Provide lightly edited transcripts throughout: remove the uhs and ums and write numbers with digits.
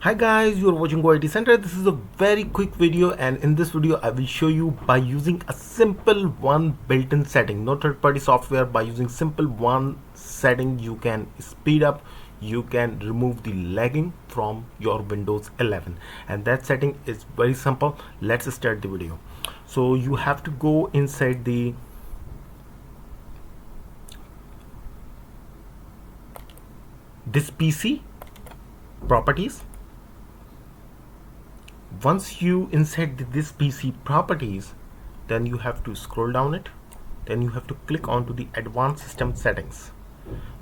Hi guys, you are watching Go IT Center. This is a very quick video, and in this video I will show you by using a simple one built-in setting, no third-party software. By using simple one setting you can speed up, you can remove the lagging from your Windows 11, and that setting is very simple. Let's start the video. So you have to go inside this PC properties. Once you insert this PC properties, then you have to scroll down it, then you have to click onto the advanced system settings.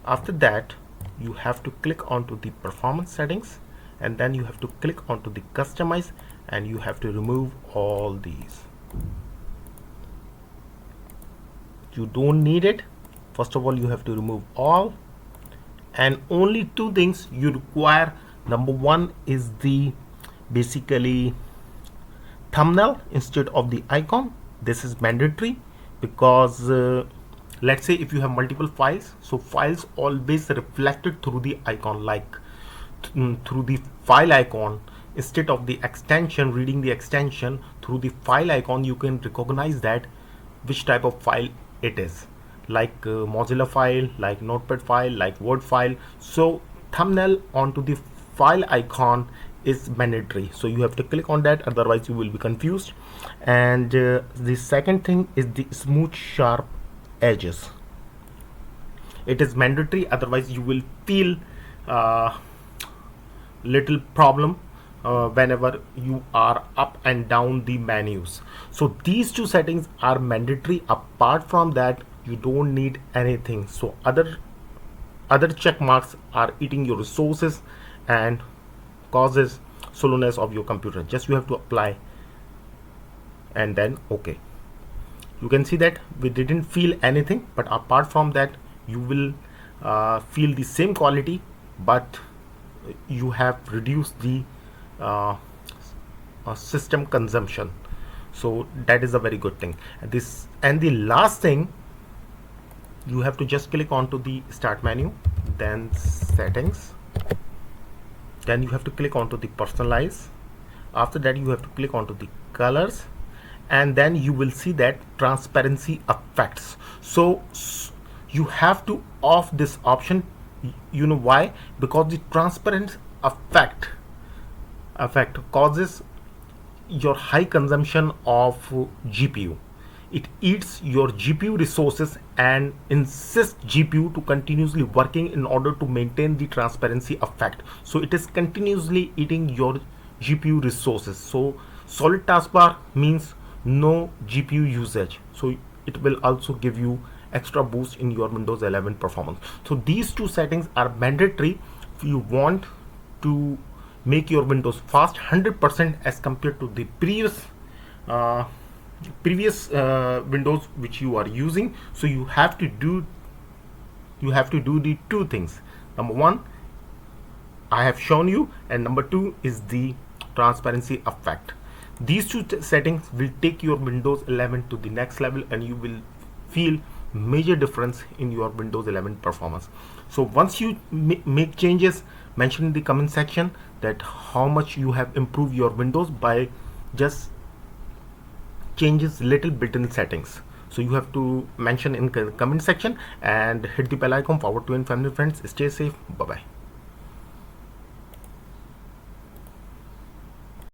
After that you have to click onto the performance settings, and then you have to click onto the customize, and you have to remove all these. You don't need it. First of all, you have to remove all, and only two things you require. Number one is the basically thumbnail instead of the icon. This is mandatory because let's say if you have multiple files, so files always reflected through the icon, like through the file icon. Instead of the extension, reading the extension through the file icon, you can recognize that which type of file it is, like Mozilla file, like notepad file, like Word file. So thumbnail onto the file icon is mandatory, so you have to click on that, otherwise you will be confused. And the second thing is the smooth sharp edges. It is mandatory, otherwise you will feel little problem whenever you are up and down the menus. So these two settings are mandatory. Apart from that you don't need anything. So other check marks are eating your resources and causes slowness of your computer. Just you have to apply and then okay. You can see that we didn't feel anything, but apart from that you will feel the same quality, but you have reduced the system consumption. So that is a very good thing. And the last thing, you have to just click onto the start menu, then settings, then you have to click onto the personalize. After that you have to click onto the colors, and then you will see that transparency effects. So you have to off this option. You know why? Because the transparent effect causes your high consumption of GPU. It eats your GPU resources and insists GPU to continuously working in order to maintain the transparency effect. So it is continuously eating your GPU resources. So solid taskbar means no GPU usage, so it will also give you extra boost in your Windows 11 performance. So these two settings are mandatory if you want to make your Windows fast 100% as compared to the previous Windows which you are using. So you have to do the two things. Number one I have shown you, and number two is the transparency effect. These two settings will take your Windows 11 to the next level, and you will feel major difference in your Windows 11 performance. So once you make changes, mention in the comment section that how much you have improved your Windows by just changes little bit in settings. So you have to mention in comment section and hit the bell icon. Forward to your family friends. Stay safe. Bye bye.